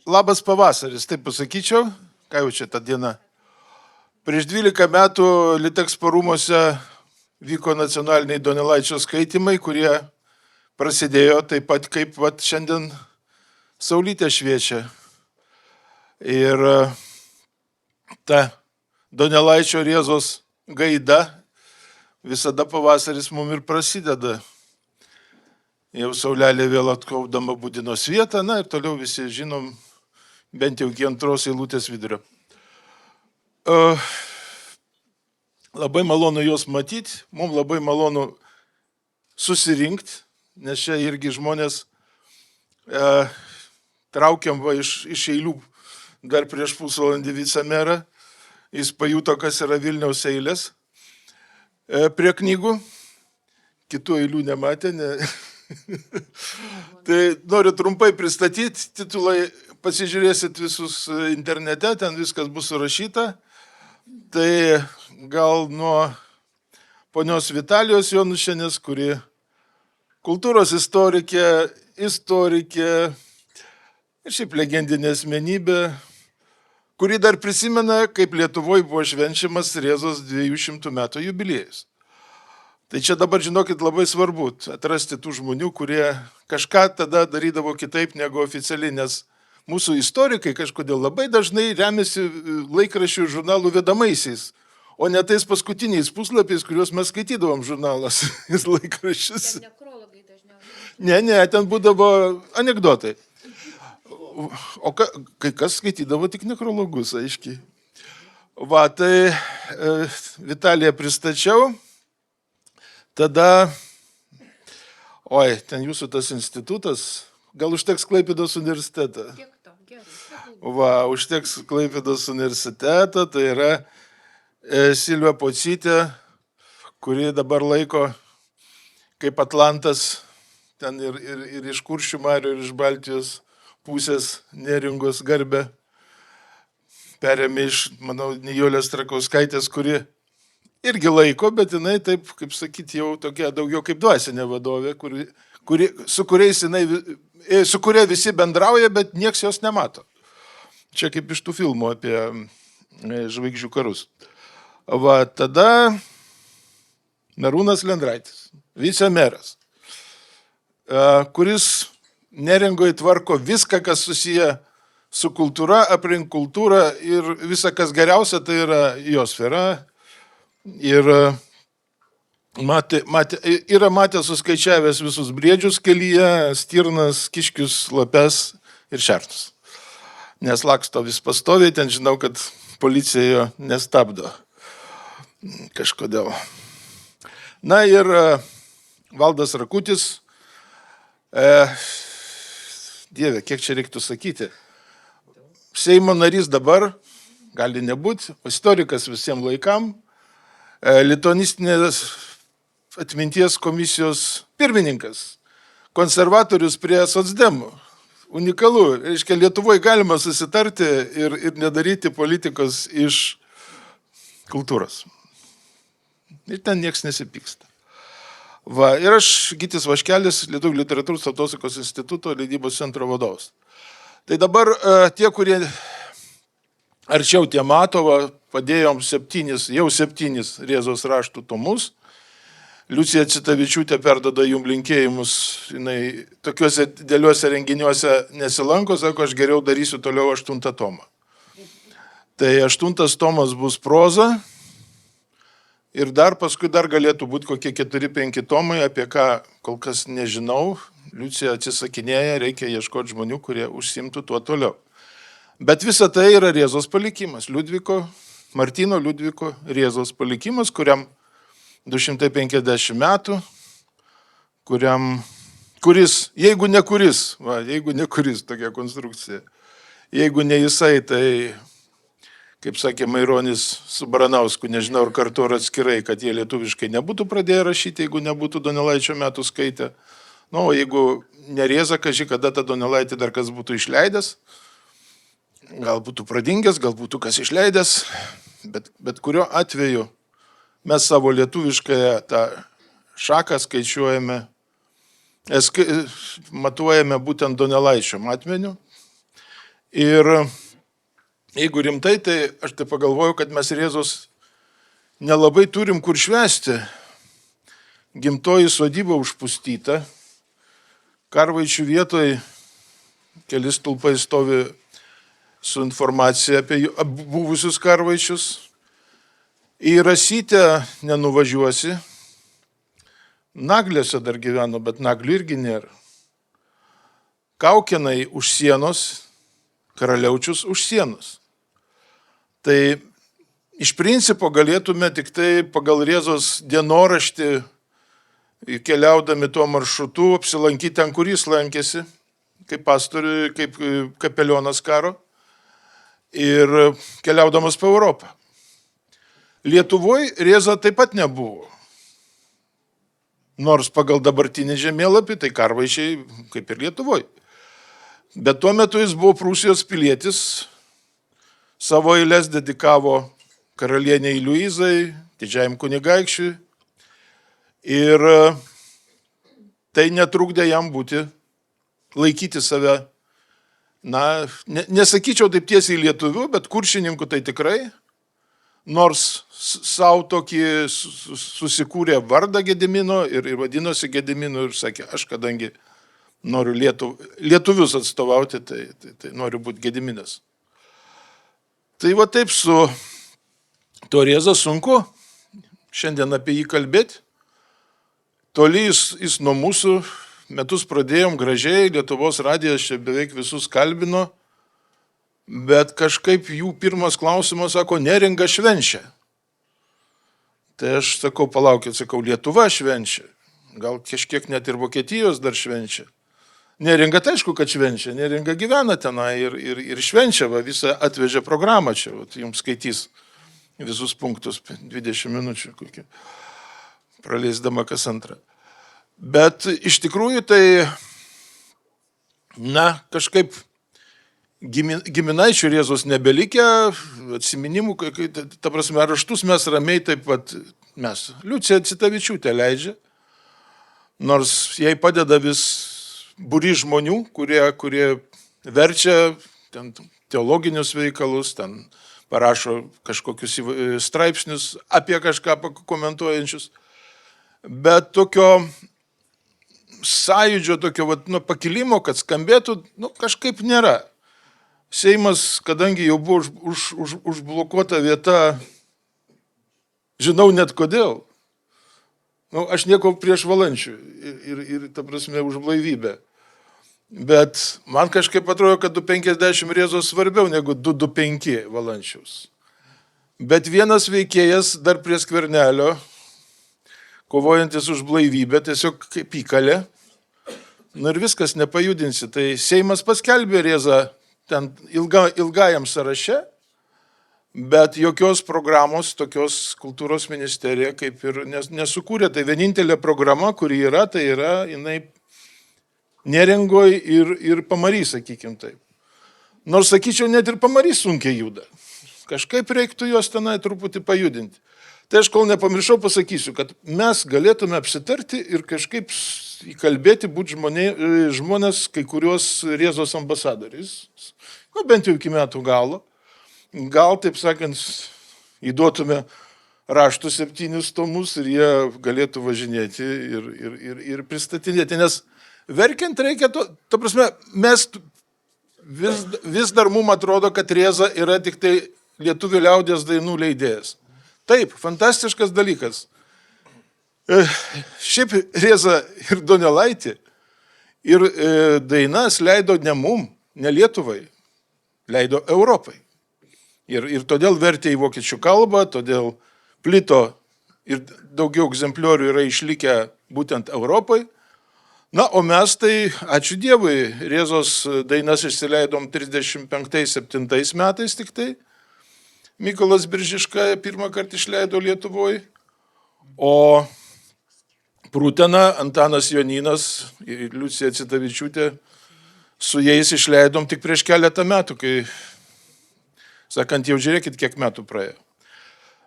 Labas pavasaris, taip pasakyčiau, ką jau čia ta diena. Prieš 12 metų Litexpo rūmose vyko nacionaliniai Donelaičio skaitimai, kurie prasidėjo taip pat kaip šiandien saulytė šviečia. Ir ta Donelaičio Rėzos gaida visada pavasaris mum ir prasideda. Jau saulelė vėl atkaudama Budinos vietą, na ir toliau visi žinom, bent jau iki antros eilutės vidurio. Labai malonu juos matyti, mums labai malonu susirinkti, nes čia irgi žmonės traukiam iš eilių dar prieš pusvalandį vicemerą, jis pajuto, kas yra Vilniaus eilės prie knygų, kitų eilių nematė, Tai noriu trumpai pristatyti, titulai pasižiūrėsit visus internete, ten viskas bus surašyta. Tai gal nuo ponios Vitalijos Jonušienės, kuri kultūros istorikė ir šiaip legendinė asmenybė, kuri dar prisimena, kaip Lietuvoje buvo švenčiamas Rėzos 200 metų jubiliejus. Tai čia dabar, žinokit, labai svarbu atrasti tų žmonių, kurie kažką tada darydavo kitaip negu oficialiai, nes mūsų istorikai kažkodėl labai dažnai remiasi laikraščių ir žurnalų vedamaisiais, o ne tais paskutiniais puslapiais, kuriuos mes skaitydavom žurnalas ir laikraščius. Ten nekrologai dažniausiai. Ne, ten būdavo anekdotai. O kai kas skaitydavo tik nekrologus, aiškiai. Tai Vitaliją pristačiau. Tada, ten jūsų tas institutas, gal užteks Klaipėdos universitetą? Kiek to? Gerai. Užteks Klaipėdos universitetą, tai yra Silvija Pocytė, kuri dabar laiko kaip Atlantas, ten ir iš Kuršių marių, ir iš Baltijos pusės Neringos garbę, perėmė iš, manau, Nijolės Trakauskaitės, kuri irgi laiko, bet jinai taip, kaip sakyti, jau tokia daugiau kaip dvasinė vadovė, su kuria visi bendrauja, bet nieks jos nemato. Čia kaip iš tų filmų apie žvaigždžių karus. Tada Narūnas Lendraitis, vicemeras, kuris Neringoje tvarko viską, kas susiję su kultūra, aplink kultūrą ir visa, kas geriausia, tai yra jo sfera. Ir yra matęs suskaičiavęs visus briedžius kelyje, stirnas, kiškius, lapes ir šernus. Nes laksto vis pastoviai, ten žinau, kad policija jo nestabdo kažkodėl. Na ir Valdas Rakutis, Dieve, kiek čia reiktų sakyti, Seimo narys dabar, gali nebūti, istorikas visiems laikam, lituanistinės atminties komisijos pirmininkas, konservatorius prie socdemų. Unikalu, reiškia, Lietuvoje galima susitarti ir nedaryti politikos iš kultūros. Ir ten nieks nesipyksta. Ir aš, Gytis Vaškelis, Lietuvių literatūros tautosakos instituto leidybos centro vadovas. Tai dabar tie, kurie arčiau tie mato, padėjom jau septynis Rėzos raštų tomus. Liucija Citavičiūtė perdoda jums linkėjimus, jinai tokiuose dideliuose renginiuose nesilanko, sako, aš geriau darysiu toliau 8 tomą. Tai 8 tomas bus proza ir paskui galėtų būti kokie 4-5 tomai, apie ką kol kas nežinau. Liucija atsisakinėja, reikia ieškoti žmonių, kurie užsimtų tuo toliau. Bet visa tai yra Rėzos palikimas, Martyno Liudviko Rėzos palikimas, kuriam 250 metų, jeigu ne kuris tokia konstrukcija, jeigu ne jisai, tai, kaip sakė Maironis su Baranausku, nežinau, ar kartu ar atskirai, kad jie lietuviškai nebūtų pradėję rašyti, jeigu nebūtų Donelaičio metų skaitę. O jeigu ne Rėza, kada tą Donelaitį dar kas būtų išleidęs, gal būtų pradingęs, gal būtų kas išleidęs, bet kuriuo atveju mes savo lietuviškąją tą šaką skaičiuojame, matuojame būtent Donelaičio matmeniu Ir jeigu rimtai, tai aš tai pagalvoju, kad mes Rėzos nelabai turim kur švęsti. Gimtoji sodyba užpustyta, Karvaičių vietoj keli stulpai stovi su informacija apie buvusius Karvaičius. Į Rasytę nenuvažiuosi. Naglėse dar gyveno, bet Naglių irgi nėra. Kaukinai už sienos, Karaliaučius už sienos. Tai iš principo galėtume tik tai pagal Rėzos dienoraštį, keliaudami tuo maršrutu, apsilankyti ten, kur jis lankėsi, kaip pastoriui, kaip kapelionas karo, ir keliaudamas po Europą. Lietuvoje Rėza taip pat nebuvo. Nors pagal dabartinį žemėlapį, tai Karvaičiai kaip ir Lietuvoje. Bet tuo metu jis buvo Prūsijos pilietis, savo eiles dedikavo karalieniai Liuizai, didžiajam kunigaikščiui. Ir tai netrukdė jam laikyti save, nesakyčiau taip tiesiai lietuviu, bet kuršininku tai tikrai, nors savo tokį susikūrė vardą Gedimino ir vadinosi Gediminu ir sakė, aš kadangi noriu lietuvius atstovauti, tai noriu būti Gediminas. Tai va taip su to Rėza sunku šiandien apie jį kalbėti. Toli jis nuo mūsų, metus pradėjom gražiai, Lietuvos radijas čia beveik visus kalbino, bet kažkaip jų pirmas klausimas, sako, Neringa švenčia. Tai aš sakau, palaukit, Lietuva švenčia, gal kažkiek net ir Vokietijos dar švenčia. Neringa tai aišku, kad švenčia, Neringa gyvena tenai ir švenčia, visą atvežė programą čia, jums skaitys visus punktus, 20 minučių kokie. Praleisdama kas antrą. Bet iš tikrųjų tai, kažkaip giminaičių Rėzos nebelikę, atsiminimų, ta prasme, raštus mes ramiai taip pat, Liucija Citavičiūtė leidžia, nors jai padeda vis būry žmonių, kurie verčia ten teologinius veikalus, ten parašo kažkokius straipsnius apie kažką komentuojančius. Bet tokio sąjūdžio, tokio pakilimo, kad skambėtų, kažkaip nėra. Seimas, kadangi jau buvo užblokuota vieta, žinau net kodėl. Aš nieko prieš Valančių ir ta prasme, už blaivybę. Bet man kažkaip atrodo, kad 250 Rėzos svarbiau negu 225 Valančiaus. Bet vienas veikėjas dar prie Skvernelio, kovojantis už blaivybę, tiesiog kaip įkalė. Ir viskas nepajudinsi. Tai Seimas paskelbė Rėzą ten ilgajam sąraše, bet jokios programos, tokios kultūros ministerija kaip ir nesukūrė. Tai vienintelė programa, kuri yra, tai yra jinai Neringoj ir Pamary, sakykim taip. Nors, sakyčiau, net ir Pamary sunkiai juda. Kažkaip reiktų juos tenai truputį pajudinti. Tai aš kol nepamiršau pasakysiu, kad mes galėtume apsitarti ir kažkaip įkalbėti būti žmonės, kai kuriuos Rėzos ambasadoriais, bent jau iki metų galo. Gal, taip sakant, įduotume raštų 7 tomus ir jie galėtų važinėti ir pristatinėti, nes verkiant reikia ta prasme, mes vis dar mums atrodo, kad Rėza yra tik tai lietuvių liaudies dainų leidėjas. Taip, fantastiškas dalykas. Šiaip Rėza ir Donelaitį ir dainas leido ne mum, ne Lietuvai, leido Europai. Ir todėl vertė į vokiečių kalbą, todėl plito ir daugiau egzempliorių yra išlikę būtent Europai. O mes tai, ačiū Dievui, Rėzos dainas išsileidom 35-7 metais tik tai. Mykolas Biržiška pirmą kartą išleido Lietuvoje, o Prūtena, Antanas Jonynas ir Liucija Citavičiūtė su jais išleidom tik prieš keletą metų, kai, sakant, jau žiūrėkit, kiek metų praėjo.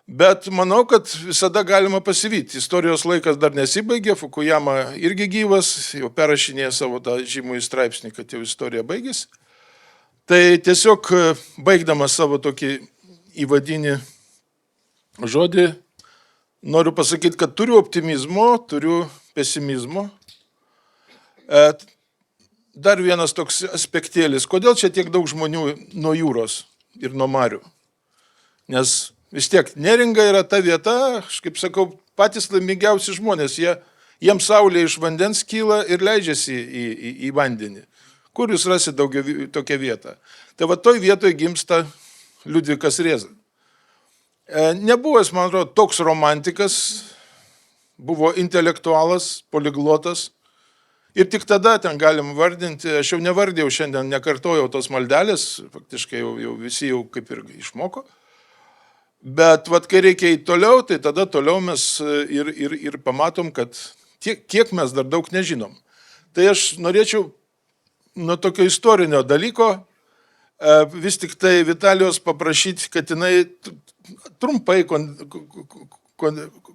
Bet manau, kad visada galima pasivyti. Istorijos laikas dar nesibaigė, Fukuyama irgi gyvas, jau perrašinėja savo tą žymųjį straipsnį, kad jau istorija baigėsi. Tai tiesiog baigdamas savo tokį įvadinį žodį, noriu pasakyti, kad turiu optimizmo, turiu pesimizmo. Dar vienas toks aspektėlis. Kodėl čia tiek daug žmonių nuo jūros ir nuo marių? Nes vis tiek Neringa yra ta vieta, aš kaip sakau, patys laimingiausi žmonės. Jiems saulė iš vandens kyla ir leidžiasi į vandenį. Kur jūs rasite tokią vietą? Tai va toj vietoje gimsta Liudvikas Rėza. Nebuvo jis, man atrodo, toks romantikas, buvo intelektualas, poliglotas. Ir tik tada ten galim vardinti, aš jau nevardėjau šiandien, nekartojau tos maldelės, faktiškai jau visi jau kaip ir išmoko. Bet vat, kai reikia į toliau, tai tada toliau mes ir pamatom, kad kiek mes dar daug nežinom. Tai aš norėčiau nuo tokio istorinio dalyko vis tik tai Vitalijos paprašyti, kad jinai trumpai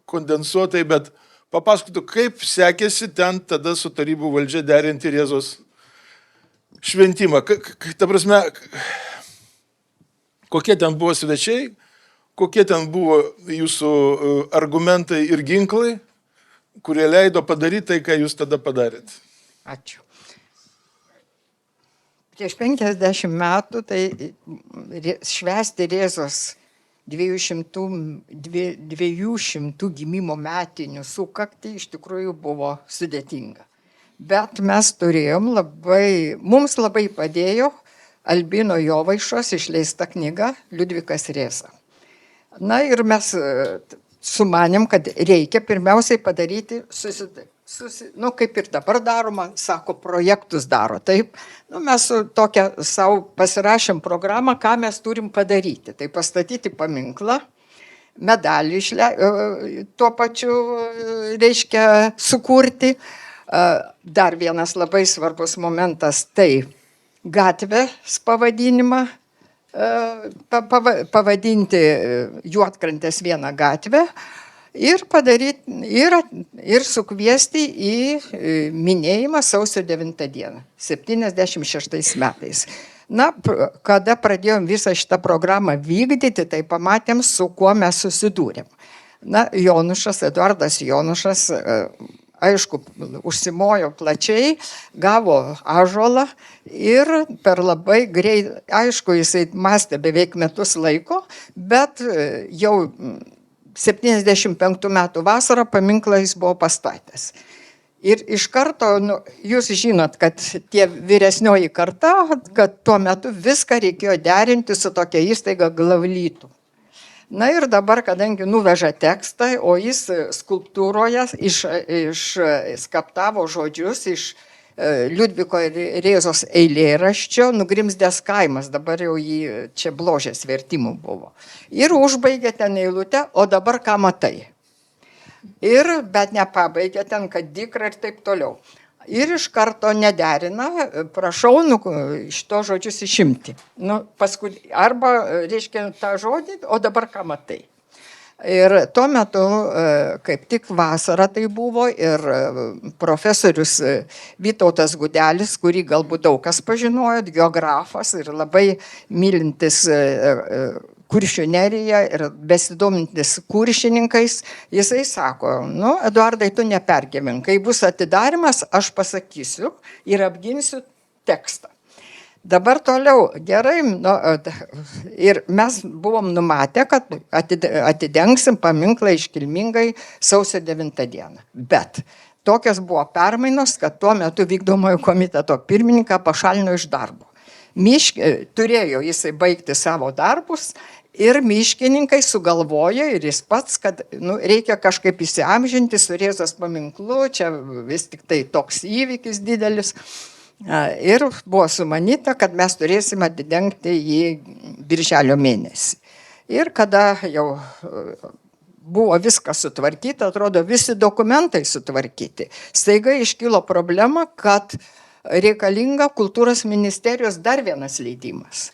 kondensuotai, bet papasakotų, kaip sekėsi ten tada su tarybų valdžia derinti Rėzos šventimą. Ta prasme, kokie ten buvo svečiai, kokie ten buvo jūsų argumentai ir ginklai, kurie leido padaryti tai, ką jūs tada padarėt. Ačiū. Prieš 50 metų tai švęsti Rėzos 200 gimimo metinių sukaktį iš tikrųjų buvo sudėtinga. Bet mes turėjom mums labai padėjo Albino Jovaišos išleista knyga Liudvikas Rėza. Na ir mes sumanėm, kad reikia pirmiausiai padaryti kaip ir dabar daroma, sako, projektus daro. Taip, mes tokią savo pasirašėm programą, ką mes turim padaryti. Tai pastatyti paminklą, medalį tuo pačiu, reiškia, sukurti. Dar vienas labai svarbus momentas, tai gatvės pavadinimą, pavadinti Juodkrantės vieną gatvę, ir padaryti, ir sukviesti į minėjimą sausio 9 dieną, 76 metais. Na, kada pradėjom visą šitą programą vykdyti, tai pamatėm, su kuo mes susidūrėm. Na, Eduardas Jonušas, aišku, užsimojo plačiai, gavo ąžuolą ir per labai greit, aišku, jisai mąstė beveik metus laiko, bet jau 75 metų vasarą paminklą jis buvo pastatęs. Ir iš karto, jūs žinot, kad tie vyresnioji karta, kad tuo metu viską reikėjo derinti su tokia įstaiga Glavlytų. Na ir dabar, kadangi nuveža tekstą, o jis skulptūroje išskaptavo žodžius iš Liudviko Rėzos eilėraščio Nugrimzdęs kaimas, dabar jau jį čia Bložės vertimų buvo. Ir užbaigė ten eilutę, o dabar ką matai. Bet nepabaigė ten, kad dykra ir taip toliau. Ir iš karto nederina, prašau šito žodžius išimti. Paskui, arba reiškia tą žodį, o dabar ką matai. Ir tuo metu, kaip tik vasarą tai buvo, ir profesorius Vytautas Gudelis, kurį galbūt daug kas pažinojot, geografas ir labai mylintis Kuršių neriją ir besidomintis kuršininkais, jisai sako, Eduardai, tu nepergyvenk, kai bus atidarimas, aš pasakysiu ir apginsiu tekstą. Dabar toliau, gerai, ir mes buvom numatę, kad atidengsim paminklą iškilmingai sausio 9 dieną. Bet tokios buvo permainos, kad tuo metu vykdomojo komiteto pirmininką pašalino iš darbo. Turėjo jisai baigti savo darbus ir miškininkai sugalvojo ir jis pats, kad reikia kažkaip įsiamžinti su Rėzos paminklu, čia vis tik tai toks įvykis didelis. Ir buvo sumanyta, kad mes turėsime atidengti jį birželio mėnesį. Ir kada jau buvo viskas sutvarkyta, atrodo, visi dokumentai sutvarkyti, staiga iškilo problema, kad reikalinga kultūros ministerijos dar vienas leidimas.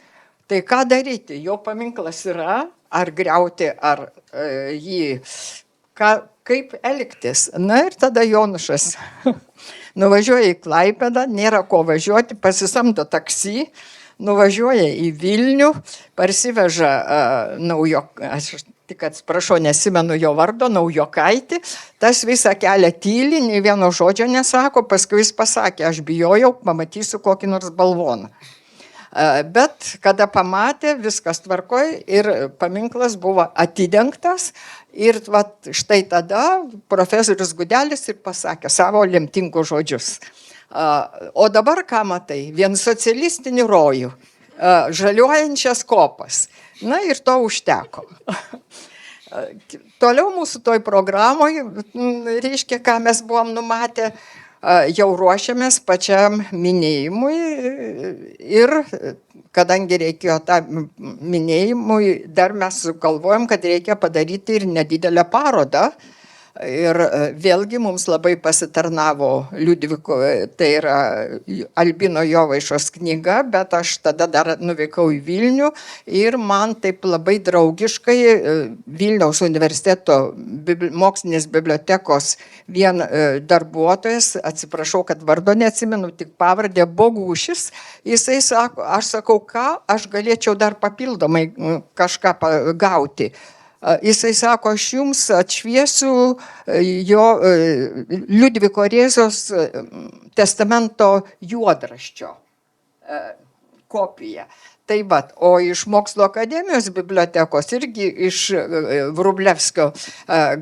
Tai ką daryti? Jo paminklas yra, ar griauti, ar jį, kaip elgtis. Na ir tada Jonušas nuvažiuoja į Klaipėdą, nėra ko važiuoti, pasisamdo taksi, nuvažiuoja į Vilnių, parsiveža aš tik atsiprašau, nesimenu jo vardo, Naujokaitį, tas visą kelią tyli, nei vieno žodžio nesako, paskui jis pasakė, aš bijojau, pamatysiu kokį nors balvoną. Bet kada pamatė, viskas tvarkoj ir paminklas buvo atidengtas ir štai tada profesorius Gudelis ir pasakė savo lemtingus žodžius. O dabar ką matai? Vien socialistinį rojų, žaliuojančias kopas. Na ir to užteko. Toliau mūsų toj programoje, reiškia, ką mes buvom numatę, jau ruošiamės pačiam minėjimui ir kadangi reikėjo tą minėjimui, dar mes galvojom, kad reikia padaryti ir nedidelę parodą. Ir vėlgi mums labai pasitarnavo Liudviko, tai yra Albino Jovaišos knyga, bet aš tada dar nuvykau į Vilnių ir man taip labai draugiškai Vilniaus universiteto mokslinės bibliotekos vien darbuotojas, atsiprašau, kad vardo neatsimenu, tik pavardę Bogušis, jisai sako, aš sakau, ką aš galėčiau dar papildomai kažką gauti. Jisai sako, aš jums atšviesiu jo Liudviko Rėzos testamento juodraščio kopiją. Tai vat, o iš Mokslo akademijos bibliotekos irgi iš Vrublevskio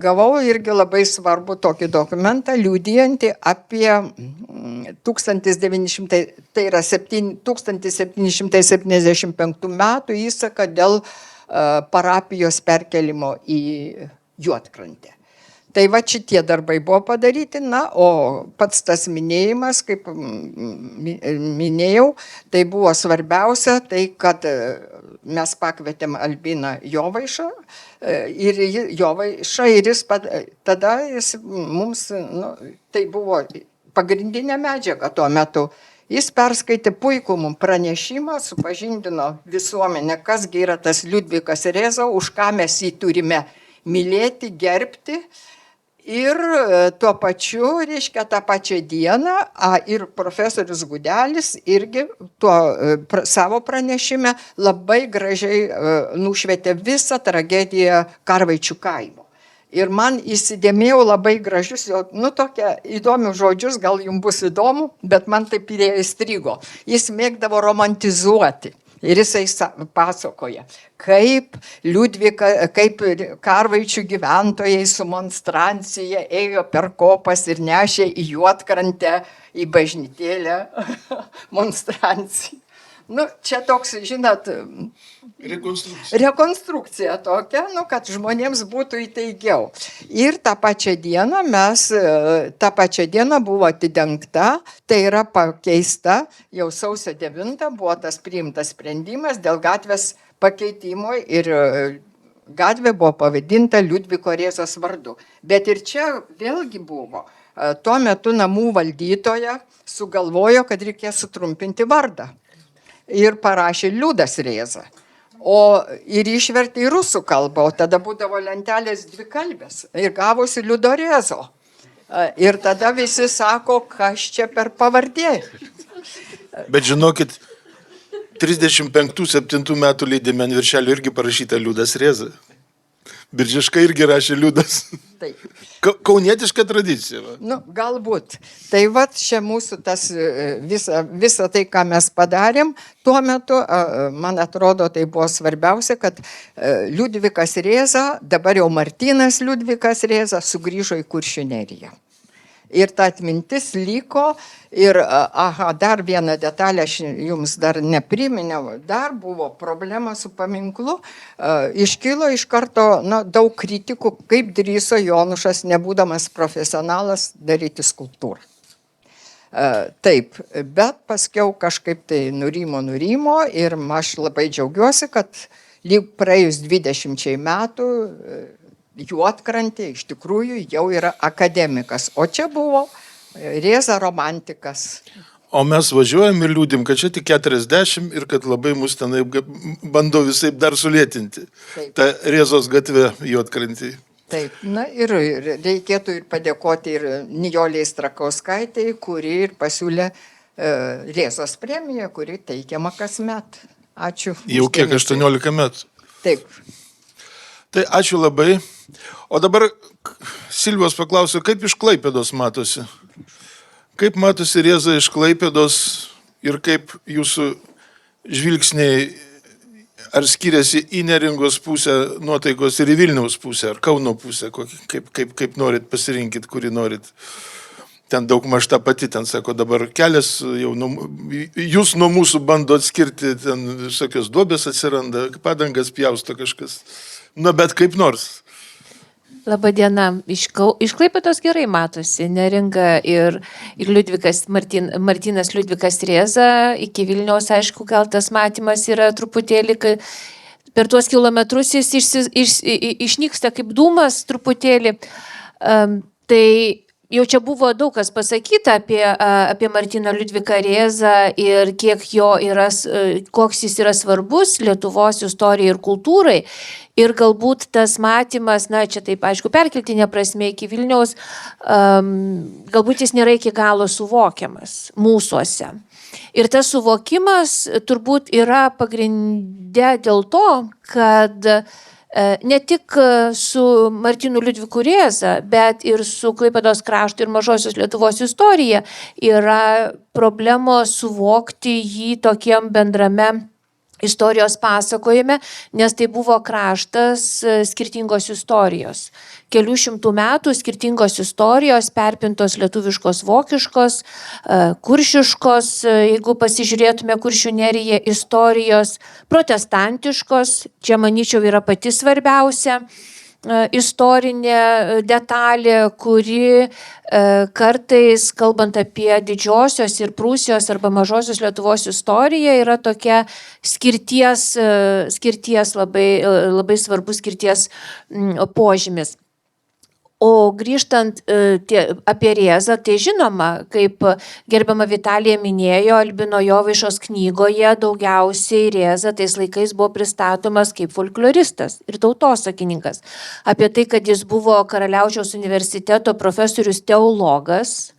gavau irgi labai svarbu tokį dokumentą, liudijantį apie 1775 metų įsaką dėl parapijos perkelimo į Juodkrantę. Tai va šitie darbai buvo padaryti, na, o pats tas minėjimas, kaip minėjau, tai buvo svarbiausia, tai kad mes pakvietėm Albiną Jovaišą ir jis tada jis mums, tai buvo pagrindinė medžiaga tuo metu. Jis perskaitė puikų mums pranešimą, supažindino visuomenę, kasgi yra tas Liudvikas Rėza, už ką mes jį turime mylėti, gerbti. Ir tuo pačiu, reiškia, tą pačią dieną, ir profesorius Gudelis irgi savo pranešime labai gražiai nušvietė visą tragediją Karvaičių kaimo. Ir man įsidėmėjau labai gražius, tokie įdomius žodžius, gal jums bus įdomu, bet man taip ir įstrigo. Jis mėgdavo romantizuoti. Ir jisai pasakoja, kaip Karvaičių gyventojai su monstrancija ėjo per kopas ir nešė į Juodkrantę, į bažnytėlę monstranciją. Čia toks, žinot, rekonstrukcija tokia, kad žmonėms būtų įtaigiau. Ir tą pačią dieną buvo atidengta, tai yra pakeista, jau sausio 9 buvo tas priimtas sprendimas dėl gatvės pakeitimo ir gatvė buvo pavadinta Liudviko Rėzos vardu. Bet ir čia vėlgi buvo, tuo metu namų valdytoja sugalvojo, kad reikės sutrumpinti vardą. Ir parašė Liudas Rėza. Ir išvertė į rusų kalbą, o tada būdavo lentelės dvikalbės. Ir gavosi Liudo Rėzo. Ir tada visi sako, kas čia per pavardė. Bet žinokit, 35-7 metų leidime ant viršelio irgi parašyta Liudas Rėza. Biržiškai irgi rašė Liudas. Taip. Kaunietiška tradicija. Galbūt. Tai va, čia mūsų tas visa tai, ką mes padarėm, tuo metu, man atrodo, tai buvo svarbiausia, kad Liudvikas Rėza, dabar jau Martynas Liudvikas Rėza, sugrįžo į Kuršių neriją. Ir ta atmintis liko ir, dar vieną detalę aš jums dar nepriminiau, dar buvo problema su paminklu, iškilo iš karto daug kritikų, kaip drįso Jonušas, nebūdamas profesionalas, daryti skulptūrą. Taip, bet paskiau kažkaip tai nurimo ir aš labai džiaugiuosi, kad lyg praėjus 20 metų Juodkrantė iš tikrųjų jau yra akademikas, o čia buvo Rėza romantikas. O mes važiuojam ir liūdim, kad čia tik 40 ir kad labai mus tenai bando visaip dar sulėtinti. Taip. Ta Rėzos gatvė Juodkrantėje. Taip, ir reikėtų ir padėkoti ir Nijolei Strakauskaitei, kuri ir pasiūlė Rėzos premija, kuri teikiama kasmet. Ačiū. Jau už kiek, dėmesį. 18 metų. Taip. Tai ačiū labai. O dabar Silvijos paklausiu, kaip iš Klaipėdos matosi? Kaip matosi Rėza iš Klaipėdos ir kaip jūsų žvilgsniai, ar skiriasi į Neringos pusę nuotaikos ir į Vilniaus pusę, ar Kauno pusę, kaip norit pasirinkit, kurį norit. Ten daug maž ta pati, ten sako, dabar kelias, jūs nuo mūsų bando atskirti, ten visokios duobės atsiranda, padangas pjausto kažkas. Na, bet kaip nors. Labadiena. Iš Klaipėdos gerai matosi. Neringa ir Martynas Liudvikas Rėza. Iki Vilniaus, aišku, gal tas matymas yra truputėlį, per tuos kilometrus jis išnyksta kaip dūmas truputėlį. Tai jau čia buvo daug kas pasakyta apie Martyną Liudviką Rėzą ir koks jis yra svarbus Lietuvos istorijai ir kultūrai. Ir galbūt tas matymas, na čia taip aišku perkeltinė prasme iki Vilniaus, galbūt jis nėra iki galo suvokiamas mūsuose. Ir tas suvokimas turbūt yra pagrinde dėl to, kad ne tik su Martynu Liudviku Rėza, bet ir su Klaipėdos krašto ir Mažosios Lietuvos istorija yra problemos suvokti jį tokiam bendrame istorijos pasakojime, nes tai buvo kraštas skirtingos istorijos. Kelių šimtų metų skirtingos istorijos, perpintos lietuviškos, vokiškos, kuršiškos, jeigu pasižiūrėtume Kuršių neriją, istorijos, protestantiškos, čia manyčiau yra pati svarbiausia istorinė detalė, kuri kartais, kalbant apie Didžiosios ir Prūsijos arba Mažosios Lietuvos istoriją, yra tokia skirties labai svarbus skirties požymis. O grįžtant apie Rėzą, tai žinoma, kaip gerbiama Vitalija minėjo, Albino Jovaišos knygoje daugiausiai Rėza tais laikais buvo pristatomas kaip folkloristas ir tautosakininkas. Apie tai, kad jis buvo Karaliaučiaus universiteto profesorius teologas,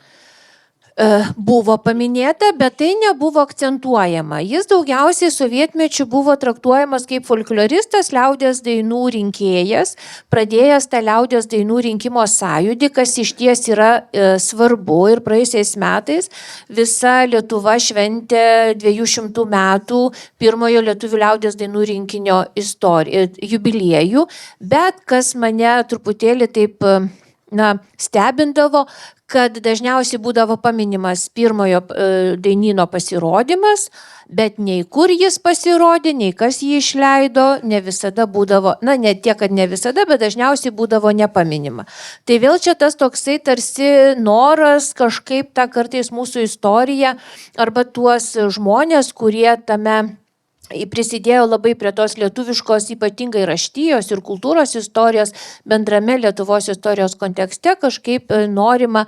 buvo paminėta, bet tai nebuvo akcentuojama. Jis daugiausiai sovietmečiu buvo traktuojamas kaip folkloristas, liaudies dainų rinkėjas, pradėjęs tą liaudies dainų rinkimo sąjūdį, kas iš ties yra svarbu. Ir praėjusiais metais visa Lietuva šventė 200 metų pirmojo lietuvių liaudies dainų rinkinio jubiliejų, bet kas mane truputėlį taip stebindavo, kad dažniausiai būdavo paminimas pirmojo dainyno pasirodymas, bet nei kur jis pasirodė, nei kas jį išleido, ne visada būdavo, ne tiek, kad ne visada, bet dažniausiai būdavo nepaminima. Tai vėl čia tas toksai tarsi noras kažkaip tą kartais mūsų istoriją arba tuos žmonės, kurie tame prisidėjo labai prie tos lietuviškos ypatingai raštijos ir kultūros istorijos bendrame Lietuvos istorijos kontekste kažkaip norima,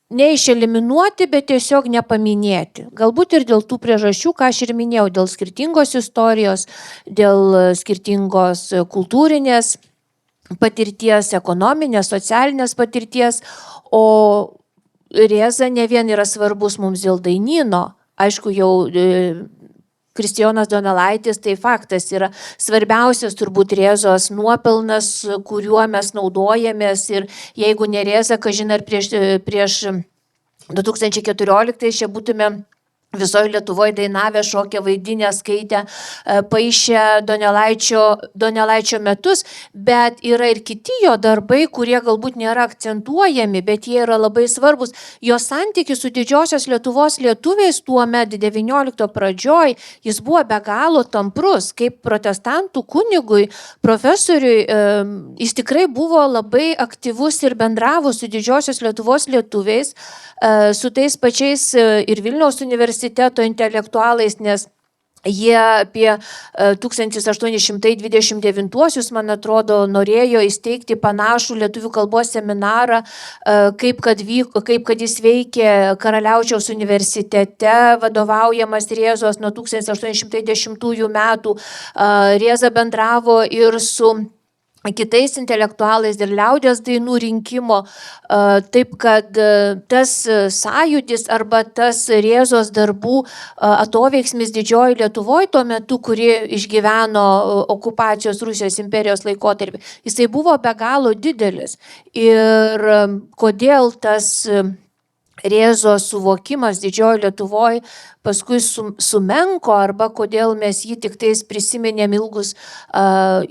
neišeliminuoti, bet tiesiog nepaminėti. Galbūt ir dėl tų priežasčių, ką aš ir minėjau, dėl skirtingos istorijos, dėl skirtingos kultūrinės patirties, ekonominės, socialinės patirties, o Rėza ne vien yra svarbus mums dėl dainyno, aišku jau Kristijonas Donelaitis, tai faktas yra svarbiausias turbūt Rėzos nuopelnas, kuriuo mes naudojamės ir jeigu ne Rėza, kažin ar prieš 2014 čia būtume visoje Lietuvoje dainavę, šokę, vaidinę, skaitę, paišę Donelaičio metus, bet yra ir kiti jo darbai, kurie galbūt nėra akcentuojami, bet jie yra labai svarbus. Jo santykis su Didžiosios Lietuvos lietuviais tuo metu 19 pradžioj, jis buvo be galo tamprus, kaip protestantų kunigui, profesoriui, jis tikrai buvo labai aktyvus ir bendravo su Didžiosios Lietuvos lietuviais, su tais pačiais ir Vilniaus universiteto intelektualais, nes jie apie 1829, man atrodo, norėjo įsteigti panašų lietuvių kalbos seminarą, kaip kad jis veikė Karaliaučiaus universitete, vadovaujamas Rėzos nuo 1810 metų. Rėza bendravo ir su kitais intelektualais ir liaudies dainų rinkimo, taip kad tas sąjūdis arba tas Rėzos darbų atoveiksmis Didžioji Lietuvoje tuo metu, kuri išgyveno okupacijos Rusijos imperijos laikotarpį, jisai buvo be galo didelis. Ir kodėl tas Rėzos suvokimas Didžioji Lietuvoje paskui sumenko, arba kodėl mes jį tik tais prisiminėm ilgus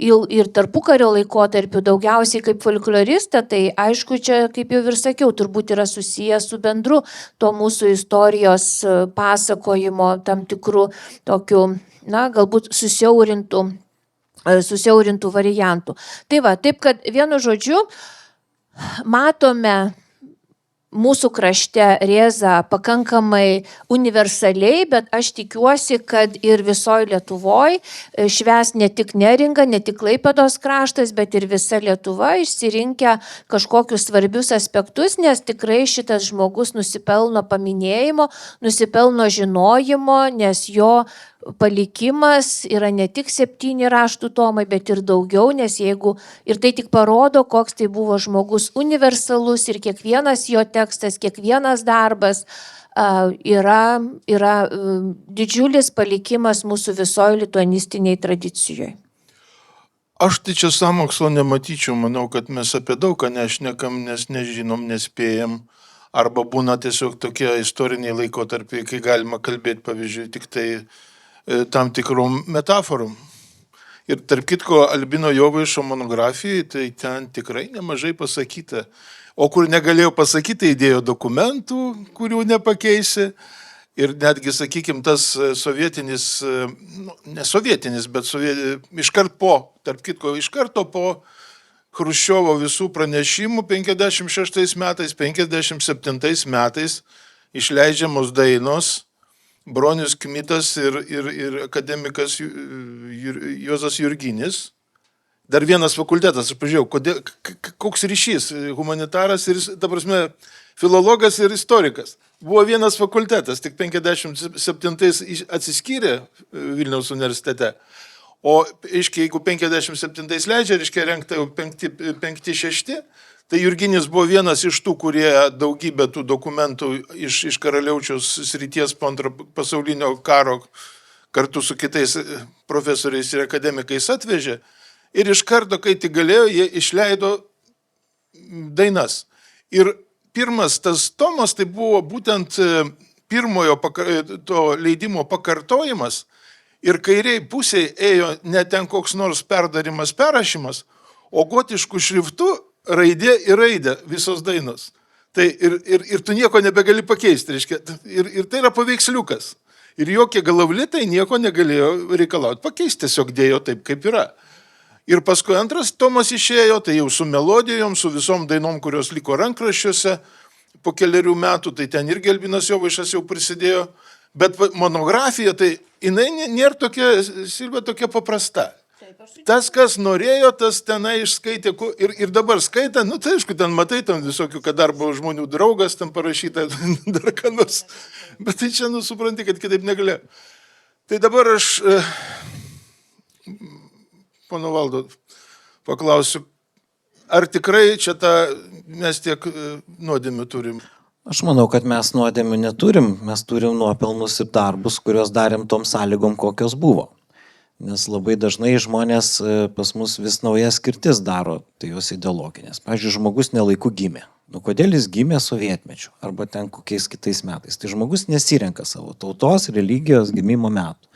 ir tarpukario laikotarpiu daugiausiai kaip folkloristą, tai aišku, čia, kaip jau ir sakiau, turbūt yra susijęs su bendru to mūsų istorijos pasakojimo tam tikrų tokių, galbūt susiaurintų variantų. Tai va, taip kad vienu žodžiu matome mūsų krašte Rėzą pakankamai universaliai, bet aš tikiuosi, kad ir visoje Lietuvoje švęs ne tik Neringa, ne tik Klaipėdos kraštas, bet ir visa Lietuva išsirinkę kažkokius svarbius aspektus, nes tikrai šitas žmogus nusipelno paminėjimo, nusipelno žinojimo, nes jo palikimas yra ne tik 7 raštų tomai, bet ir daugiau, nes jeigu ir tai tik parodo, koks tai buvo žmogus universalus ir kiekvienas jo tekstas, kiekvienas darbas yra didžiulis palikimas mūsų visoje lituanistiniai tradicijoje. Aš tai čia sąmokslo nematyčiau, manau, kad mes apie daug ką nešnekam, nes nežinom, nespėjam, arba būna tiesiog tokie istoriniai laikotarpiai, kai galima kalbėti, pavyzdžiui, tik tai tam tikrom metaforom. Ir tarp kitko, Albino Jovaišo monografijai, tai ten tikrai nemažai pasakyta. O kur negalėjo pasakyti, įdėjo dokumentų, kurių nepakeisi. Ir netgi, sakykime, tas sovietinis, ne sovietinis, bet iškart po Chruščiovo visų pranešimų 56 metais, 57 metais išleidžiamos dainos Bronius Kmitas ir akademikas Juozas Jurginis. Dar vienas fakultetas, aš pažiūrėjau, koks ryšys, humanitaras ir, ta prasme, filologas ir istorikas. Buvo vienas fakultetas, tik 57 atsiskyrė Vilniaus universitete. O, jeigu 57 leidžia, rengta jau 5-6, tai Jurginis buvo vienas iš tų, kurie daugybę tų dokumentų iš Karaliaučiaus srities po Antro pasaulinio karo kartu su kitais profesoriais ir akademikais atvežė. Ir iš karto, kai tik galėjo, jie išleido dainas. Ir pirmas tas tomas, tai buvo būtent pirmojo to leidimo pakartojimas. Ir kairiai pusėje ėjo ne ten koks nors perdarimas, perrašymas, o gotiškų šriftų raidė į raidę visos dainos. Tai ir tu nieko nebegali pakeisti, reiškia. Ir tai yra paveiksliukas. Ir jokie galavlitai nieko negalėjo reikalauti pakeisti, tiesiog dėjo taip, kaip yra. Ir paskui antras tomas išėjo, tai jau su melodijom, su visom dainom, kurios liko rankraščiuose po keliarių metų, tai ten irgi Albinas Jovaišas jau prisidėjo. Bet monografija, tai jinai nėra tokia, Silvija, tokia paprasta. Tas, kas norėjo, tas tenai išskaitė ir dabar skaitė, tai aišku, ten matai, ten visokių, kad darbo žmonių draugas, ten parašyta dar ką nors. Bet tai čia, supranti, kad kitaip negalėjo. Tai dabar aš, pono Valdo, paklausiu, ar tikrai čia mes tiek nuodėmių turim? Aš manau, kad mes nuodėmių neturim, mes turim nuopelnus ir darbus, kuriuos darėm tom sąlygom, kokios buvo. Nes labai dažnai žmonės pas mus vis naujas skirtis daro, tai jos ideologinės. Pavyzdžiui, žmogus nelaiku gimė. Kodėl jis gimė sovietmečiu arba ten kokiais kitais metais? Tai žmogus nesirenka savo tautos, religijos gimimo metų.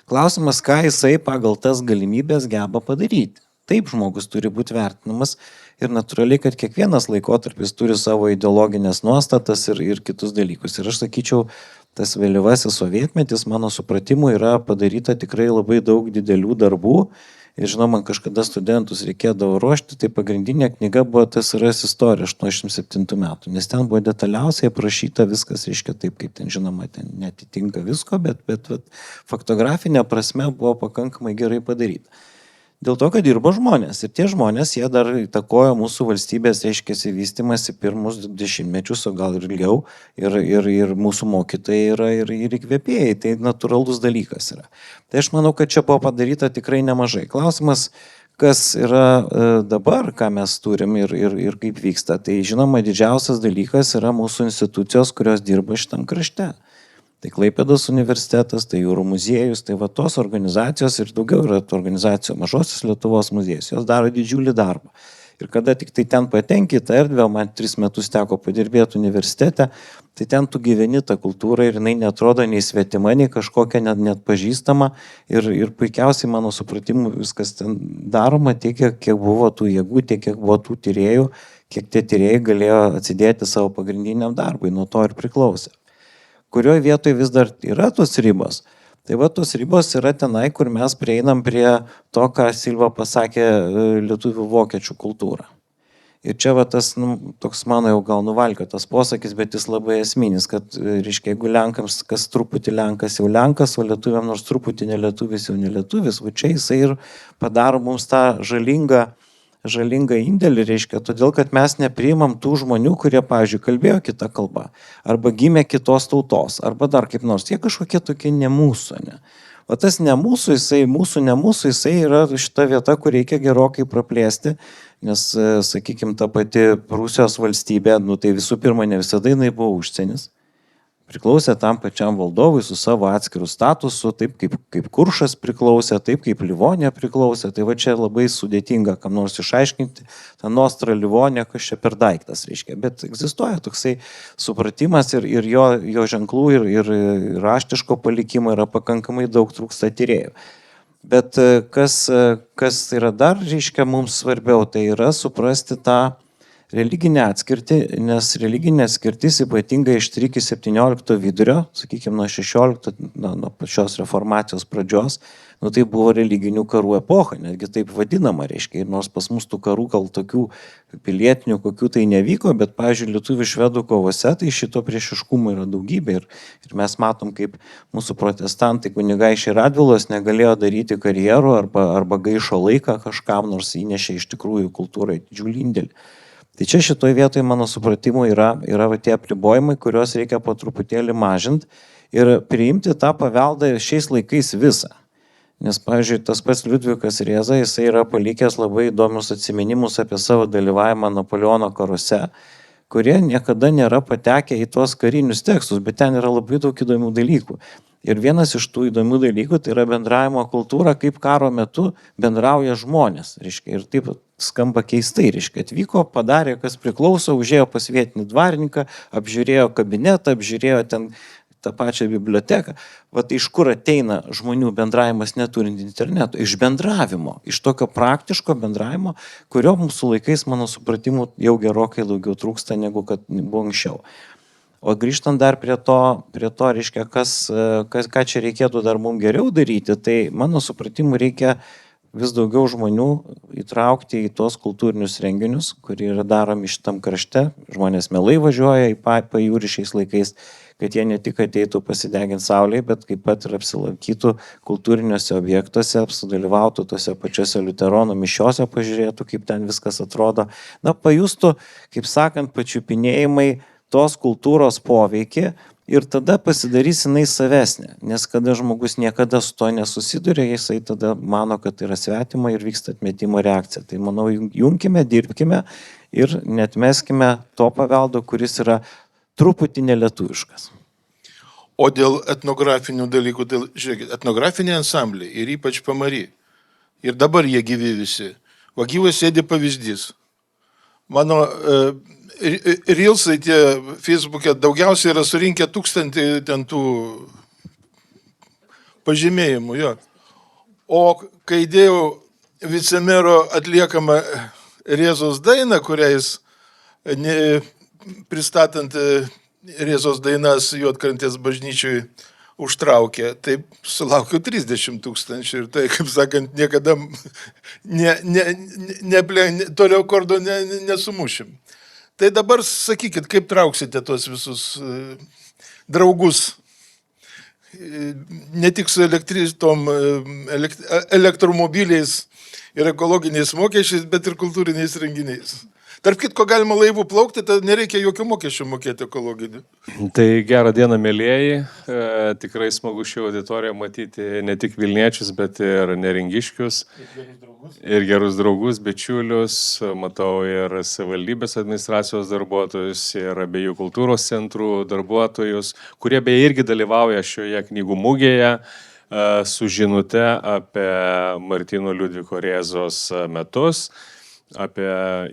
Klausimas, ką jisai pagal tas galimybės geba padaryti. Taip žmogus turi būti vertinamas ir natūraliai, kad kiekvienas laikotarpis turi savo ideologinės nuostatas ir kitus dalykus. Ir aš sakyčiau, tas vėlyvasis sovietmetis, mano supratimu, yra padaryta tikrai labai daug didelių darbų. Ir žinoma, kažkada studentus reikėdavo ruošti, tai pagrindinė knyga buvo TSRS istorija 87 metų, nes ten buvo detaliausiai aprašyta viskas, reiškia taip, kaip ten žinoma, ten netitinka visko, bet faktografinė prasme buvo pakankamai gerai padaryta. Dėl to, kad dirbo žmonės. Ir tie žmonės, jie dar įtakojo mūsų valstybės, reiškia, vystimąsi pirmus 10 mečius, o gal ir ilgiau. Ir mūsų mokytojai yra ir įkvėpėjai. Tai natūralus dalykas yra. Tai aš manau, kad čia buvo padaryta tikrai nemažai. Klausimas, kas yra dabar, ką mes turim ir kaip vyksta, tai žinoma, didžiausias dalykas yra mūsų institucijos, kurios dirba šitam krašte. Tai Klaipėdos universitetas, tai Jūrų muziejus, tai va tos organizacijos ir daugiau yra tų organizacijų, Mažosios Lietuvos muziejus, jos daro didžiulį darbą. Ir kada tik tai ten patenki tą erdvę, man 3 metus teko padirbėti universitete, tai ten tu gyveni tą kultūrą ir jinai netrodo nei svetima, nei kažkokia net pažįstama. Ir puikiausiai mano supratimu viskas ten daroma tiek, kiek buvo tų jėgų, tiek, kiek buvo tų tyrėjų, kiek tie tyrėjai galėjo atsidėti savo pagrindiniam darbui, nuo to ir priklausė. Kurioje vietoje vis dar yra tos ribos? Tai va, tos ribos yra tenai, kur mes prieinam prie to, ką Silva pasakė, lietuvių vokiečių kultūrą. Ir čia va tas, toks mano jau gal nuvalkiotas posakis, bet jis labai esminis, kad, reiškia, jeigu lenkams kas truputį lenkas jau lenkas, o lietuviam nors truputį nelietuvis jau nelietuvis, va čia jisai ir padaro mums tą žalingą indėlį, reiškia, todėl, kad mes nepriimam tų žmonių, kurie, pavyzdžiui, kalbėjo kitą kalbą, arba gimė kitos tautos, arba dar kaip nors, jie kažkokie tokie ne mūsų, ne. O tas ne mūsų, jisai yra šita vieta, kur reikia gerokai praplėsti, nes, sakykime, ta pati Prūsijos valstybė, tai visų pirma, ne visada jinai buvo užsienis. Priklausė tam pačiam valdovui su savo atskiru statusu, taip kaip Kuršas priklausė, taip kaip Livonija priklausė. Tai va čia labai sudėtinga kam nors išaiškinti tą Nostra Livonija, kas čia per daiktas, reiškia. Bet egzistuoja toksai supratimas ir jo ženklų ir raštiško palikimo yra pakankamai daug, trūksta tyrėjų. Bet kas yra dar, reiškia, mums svarbiau, tai yra suprasti tą religinę atskirtį, nes religinė atskirtis ypatingai iš 17 vidurio, sakykime, nuo 16, nuo pačios reformacijos pradžios, tai buvo religinių karų epocha, netgi taip vadinama, reiškia, ir nors pas mus tų karų gal tokių pilietinių kokių tai nevyko, bet, pavyzdžiui, lietuvių švedų kovose, tai šito priešiškumo yra daugybė ir mes matom, kaip mūsų protestantai kunigaikščiai Radvilos negalėjo daryti karjerų arba gaišo laiką kažkam, nors įnešė iš tikrųjų kultūrai didžiulį indėlį. Tai čia šitoje vietoje, mano supratimu, yra tie apribojimai, kuriuos reikia po truputėlį mažinti ir priimti tą paveldą šiais laikais visą. Nes, pavyzdžiui, tas pats Liudvikas Rėza, jisai yra palikęs labai įdomius atsiminimus apie savo dalyvavimą Napoleono karuose, kurie niekada nėra patekę į tuos karinius tekstus, bet ten yra labai daug įdomių dalykų. Ir vienas iš tų įdomių dalykų tai yra bendravimo kultūra, kaip karo metu bendrauja žmonės. Reiškia, ir taip skamba keistai, reiškia, atvyko, padarė, kas priklauso, užėjo pas vietinį dvarininką, apžiūrėjo kabinetą, apžiūrėjo ten tą pačią biblioteką. Vat iš kur ateina žmonių bendravimas neturint interneto? Iš bendravimo, iš tokio praktiško bendravimo, kurio mūsų laikais, mano supratimu, jau gerokai daugiau trūksta, negu kad buvo anksčiau. O grįžtant dar prie to reiškia, ką čia reikėtų dar mums geriau daryti, tai mano supratimu reikia vis daugiau žmonių įtraukti į tos kultūrinius renginius, kurie yra daromi šitam krašte. Žmonės mielai važiuoja į pajūrį šiais laikais, kad jie ne tik ateitų pasideginti saulėje, bet kaip pat ir apsilankytų kultūriniuose objektuose, sudalyvautų tose pačiose liuteronų mišiose, pažiūrėtų, kaip ten viskas atrodo. Pajustų, kaip sakant, pačiupinėjimai tos kultūros poveikį ir tada pasidarys jinai savesnė, nes kada žmogus niekada su to nesusiduria, jisai tada mano, kad tai yra svetima ir vyksta atmetimo reakcija. Tai manau, jungkime, dirbkime ir netmeskime to paveldo, kuris yra truputį nelietuviškas. O dėl etnografinių dalykų, tai žiūrėkit, etnografiniai ansambliai ir ypač Pamary. Ir dabar jie gyvi visi. O gyvas sėdi pavyzdys. Mano Reelsai tie Facebook'e daugiausiai yra surinkę 1000 ten tų pažymėjimų, jo. O kai dėjau vicemero atliekamą Rėzos dainą, kuriais pristatant Rėzos dainas Juodkrantės bažnyčiui užtraukė, taip sulaukiau 30 000 ir tai, kaip sakant, niekada toliau kordo nesumušim. Tai dabar sakykit, kaip trauksite tuos visus draugus, ne tik su elektromobiliais ir ekologiniais mokesčiais, bet ir kultūriniais renginiais. Tarp kitko, galima laivų plaukti, tai nereikia jokių mokesčių mokėti ekologinių. Tai gerą dieną, mėlėjai. Tikrai smagu šį auditoriją matyti ne tik Vilniečius, bet ir neringiškius. ir gerus draugus, bičiulius, matau ir savivaldybės administracijos darbuotojus, ir abiejų kultūros centrų darbuotojus, kurie beje irgi dalyvauja šioje knygų mugėje su žinute apie Martyno Liudviko Rėzos metus, apie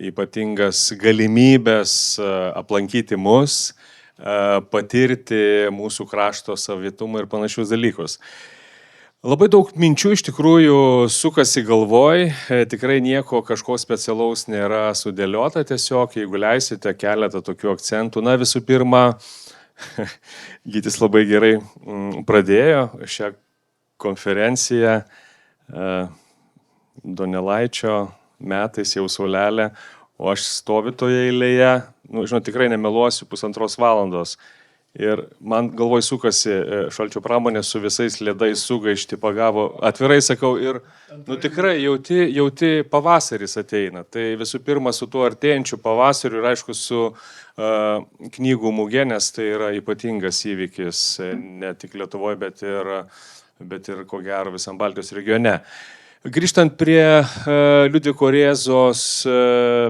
ypatingas galimybės aplankyti mus, patirti mūsų krašto savitumą ir panašius dalykus. Labai daug minčių iš tikrųjų sukasi galvoj, tikrai nieko kažko specialaus nėra sudėliota, tiesiog jeigu leisite keletą tokių akcentų. Na, visų pirma, Gytis labai gerai pradėjo šią konferenciją Donelaičio metais jau saulelė, o aš stoviu toje eilėje, tikrai nemeluosiu, 1,5 valandos. Ir man galvoj sukasi, Šalčio pramonė su visais ledais sugaišti pagavo, atvirai sakau, ir tikrai jauti pavasaris ateina. Tai visų pirma su tuo artėjančiu pavasariu ir aišku su knygų mugė, nes tai yra ypatingas įvykis ne tik Lietuvoje, bet ir ko gero visam Baltijos regione. Grįžtant prie Liudviko Rėzos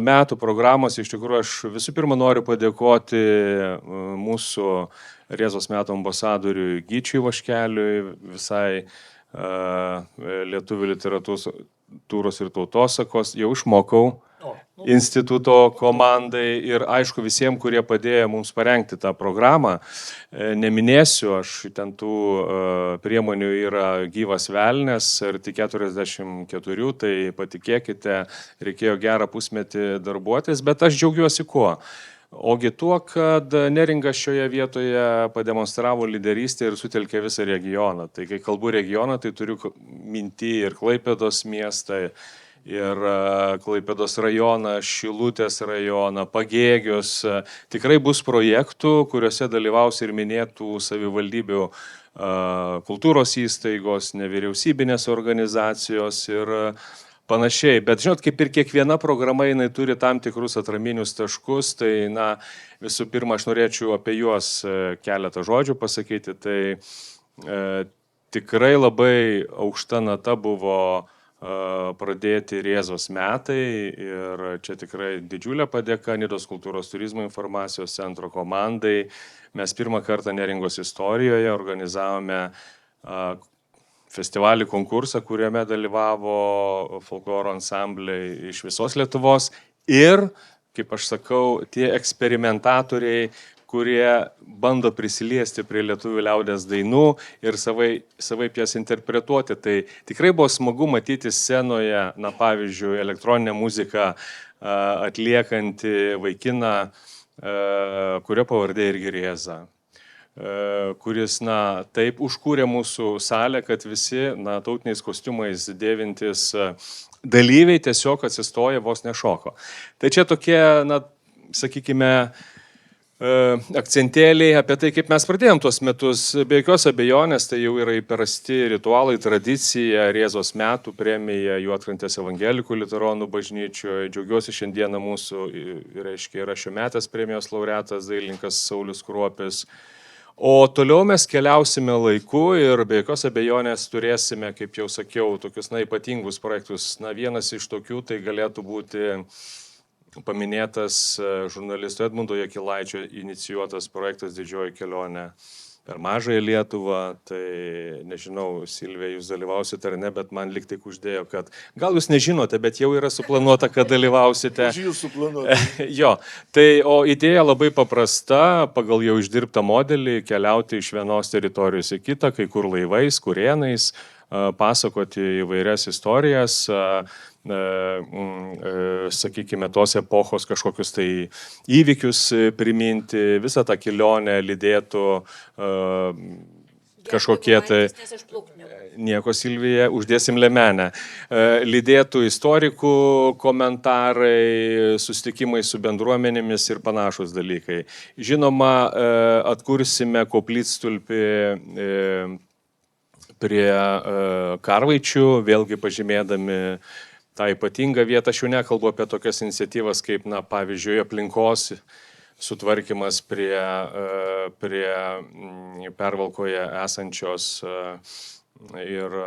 metų programos, iš tikrųjų aš visų pirma noriu padėkoti mūsų Rėzos metų ambasadoriui Gyčiui Vaškeliui, visai lietuvių literatūros ir tautosakos, jau išmokau instituto komandai ir aišku visiems, kurie padėjo mums parengti tą programą. Neminėsiu, aš ten tų priemonių yra gyvas velnės ir tik 44, tai patikėkite, reikėjo gerą pusmetį darbuotis, bet aš džiaugiuosi kuo. Ogi tuo, kad Neringa šioje vietoje pademonstravo lyderystę ir sutelkė visą regioną. Tai kai kalbu regioną, tai turiu minty ir Klaipėdos miestą, ir Klaipėdos rajoną, Šilutės rajoną, Pagėgius. Tikrai bus projektų, kuriuose dalyvaus ir minėtų savivaldybių kultūros įstaigos, nevyriausybinės organizacijos ir panašiai. Bet žinot, kaip ir kiekviena programa, jinai turi tam tikrus atraminius taškus, tai visų pirma, aš norėčiau apie juos keletą žodžių pasakyti. Tai tikrai labai aukšta nata buvo pradėti Rėzos metai ir čia tikrai didžiulė padėka Nidos kultūros turizmo informacijos centro komandai. Mes pirmą kartą Neringos istorijoje organizavome festivalį konkursą, kuriame dalyvavo folkloro ansambliai iš visos Lietuvos ir, kaip aš sakau, tie eksperimentatoriai, kurie bando prisiliesti prie lietuvių liaudies dainų ir savaip jas interpretuoti. Tai tikrai buvo smagu matyti scenoje, pavyzdžiui, elektroninę muziką atliekantį vaikiną, kurio pavardė irgi Rėza, kuris, taip užkūrė mūsų salę, kad visi, tautiniais kostiumais dėvintis dalyviai tiesiog atsistoja, vos nešoko. Tai čia tokie, sakykime, akcentėliai apie tai, kaip mes pradėjom tuos metus. Be jokios abejonės, tai jau yra įprasti ritualai, tradicija, Rėzos metų premija Juodkrantės evangelikų liuteronų bažnyčioje. Džiaugiuosi šiandieną mūsų, reiškia, yra šiometės premijos laureatas dailininkas Saulius Kruopis. O toliau mes keliausime laiku ir be jokios abejonės turėsime, kaip jau sakiau, tokius ypatingus projektus. Vienas iš tokių tai galėtų būti paminėtas žurnalisto Edmundo Jakilaičio inicijuotas projektas Didžioji kelionė per Mažąją Lietuvą. Tai nežinau, Silvija, jūs dalyvausite ar ne, bet man lyg tik uždėjo, kad gal jūs nežinote, bet jau yra suplanuota, kad dalyvausite. Jūs suplanuota. Jo, tai o idėja labai paprasta, pagal jau išdirbtą modelį keliauti iš vienos teritorijos į kitą, kai kur laivais, kurienais, pasakoti įvairias istorijas, sakykime, tos epochos kažkokius tai įvykius priminti, visą tą kelionę lydėtų kažkokie tai... Nieko, Silvija, uždėsim lemenę. Lydėtų istorikų komentarai, susitikimai su bendruomenėmis ir panašus dalykai. Žinoma, atkursime koplytstulpį prie Karvaičių, vėlgi pažymėdami tą ypatingą vietą. Aš jau nekalbu apie tokias iniciatyvas kaip, pavyzdžiui, aplinkos sutvarkymas prie Pervalkoje esančios ir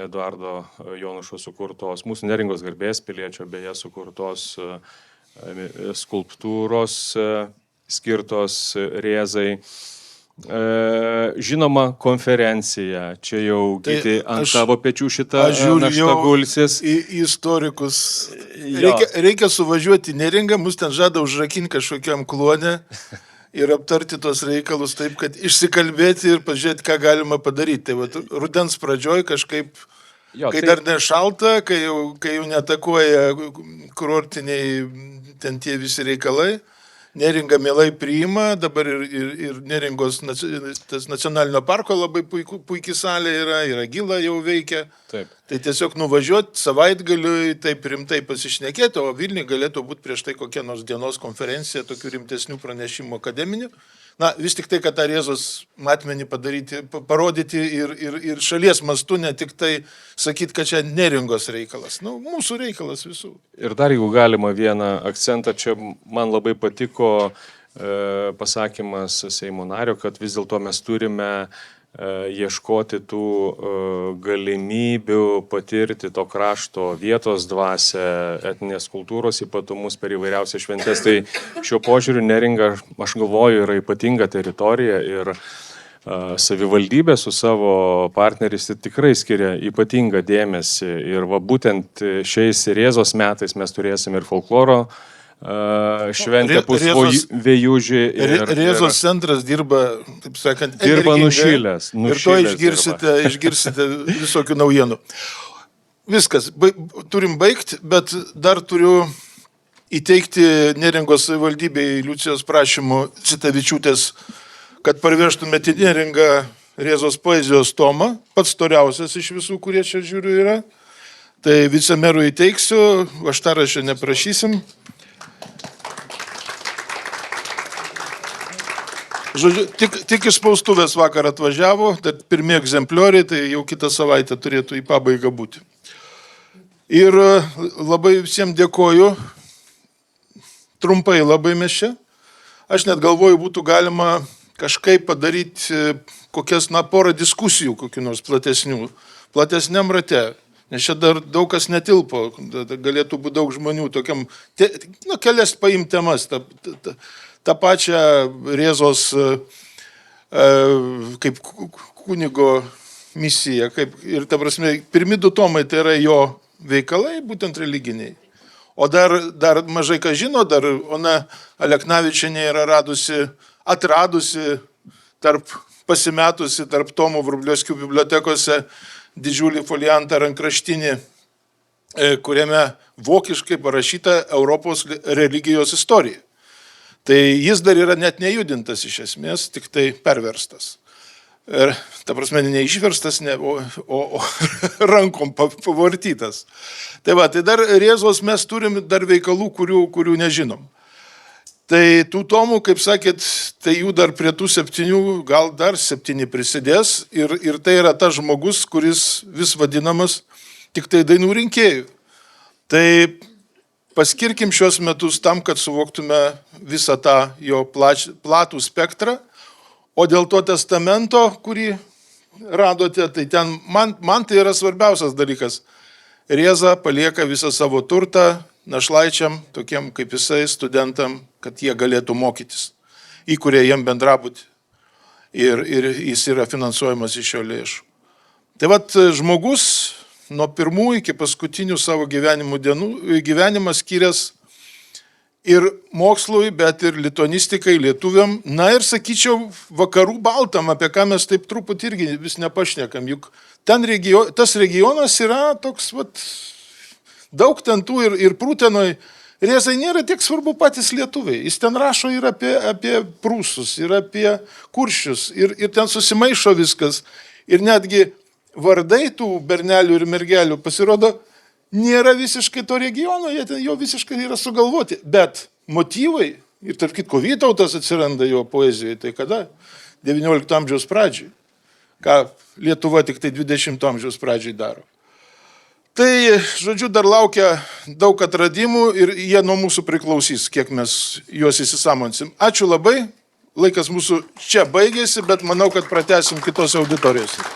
Eduardo Jonušo sukurtos, mūsų Neringos garbės piliečio beje sukurtos skulptūros skirtos Rėzai. Žinoma, konferencija, čia jau Tai kiti ant aš- tavo pečių šitą Aš žiūriu naštą jau gulsis. į istorikus. Jo. Reikia suvažiuoti į Neringą, mus ten žada užrakinti kažkokiam klone ir aptarti tos reikalus taip, kad išsikalbėti ir pažiūrėti, ką galima padaryti. Tai va, rudens pradžioj kažkaip, Jo, kai tai- dar nešalta, kai jau netakuoja kurortiniai ten tie visi reikalai, Neringa mielai priima, dabar ir Neringos tas nacionalinio parko labai puikiai salė yra Gila jau veikia. Taip. Tai tiesiog nuvažiuoti savaitgaliui, taip rimtai pasišnekėti, o Vilniui galėtų būti prieš tai kokia nors dienos konferencija, tokių rimtesnių pranešimų akademinių. Na, vis tik tai, kad tą Rėzos matmenį parodyti ir šalies mastu, ne tik tai sakyti, kad čia Neringos reikalas. Nu, mūsų reikalas visų. Ir dar jeigu galima vieną akcentą, čia man labai patiko pasakymas Seimo nario, kad vis dėlto mes turime ieškoti tų galimybių patirti to krašto vietos dvasę, etninės kultūros ypatumus per įvairiausias šventės. Tai šiuo požiūriu Neringa, aš galvoju, yra ypatinga teritorija ir savivaldybė su savo partneriais tikrai skiria ypatingą dėmesį. Ir va būtent šiais Rėzos metais mes turėsim ir folkloro šventę Pusvėjūžį. Rėzos centras dirba, taip sakant, dirba energingai. nušilęs. Ir to išgirsite visokių naujienų. Viskas, turim baigti, bet dar turiu įteikti Neringos savivaldybei Liucijos prašymu Citavičiūtės, kad parvežtumėte į Neringą Rėzos poezijos tomą, pats storiausias iš visų, kurie čia žiūriu yra. Tai vicemerui įteiksiu, vaštarašio neprašysim. Žodžiu, tik iš spaustuvės vakar atvažiavo, tai pirmie egzemplioriai, tai jau kitą savaitę turėtų į pabaigą būti. Ir labai visiems dėkoju, trumpai labai mes čia. Aš net galvoju, būtų galima kažkaip padaryti kokias, porą diskusijų, kokių nors platesniam rate, nes čia dar daug kas netilpo, galėtų būti daug žmonių tokiam, kelias paimti temas, tą pačią Rėzos kaip kunigo misiją. Ir ta prasme, pirmi 2 tomai tai yra jo veikalai, būtent religiniai. O dar mažai ką žino, dar Ona Aleknavičienė yra atradusi pasimetusi tarp tomų Vrublevskių bibliotekose didžiulį foliantą rankraštinį, kuriame vokiškai parašyta Europos religijos istorija. Tai jis dar yra net nejudintas iš esmės, tik tai perverstas. Ir, ta prasme, neišverstas, o rankom pavartytas. Tai va, tai dar Rėzos mes turim dar veikalų, kurių nežinom. Tai tų tomų, kaip sakėt, tai jų dar prie tų 7, gal dar 7 prisidės. Ir tai yra tas žmogus, kuris vis vadinamas tik tai dainų rinkėjų. Tai paskirkim šios metus tam, kad suvoktume visą tą jo platų spektrą. O dėl to testamento, kurį radote, tai ten man tai yra svarbiausias dalykas. Rėza palieka visą savo turtą našlaičiam, tokiem kaip jisai, studentam, kad jie galėtų mokytis. Įkuria jiem bendrabutį. Ir jis yra finansuojamas iš šio lėšų. Tai vat žmogus nuo pirmų iki paskutinių savo gyvenimą skyręs ir mokslui, bet ir lituanistikai, lietuviam. Na ir sakyčiau, vakarų baltam, apie ką mes taip truputį irgi vis nepašnekam. Juk tas regionas yra toks, daug ten tų ir Prūtenoj. Rėzai nėra tiek svarbu patys lietuviai. Jis ten rašo ir apie prūsus, ir apie kuršius, ir ten susimaišo viskas. Ir netgi vardai tų bernelių ir mergelių pasirodo nėra visiškai to regiono, jie ten jau visiškai yra sugalvoti. Bet motyvai, ir tarp kitko Vytautas atsiranda jo poezijoje, tai kada? 19 amžiaus pradžiai. Ką Lietuva tik tai 20 amžiaus pradžiai daro. Tai, žodžiu, dar laukia daug atradimų ir jie nuo mūsų priklausys, kiek mes juos įsisamonsim. Ačiū labai, laikas mūsų čia baigėsi, bet manau, kad pratęsim kitose auditorijose.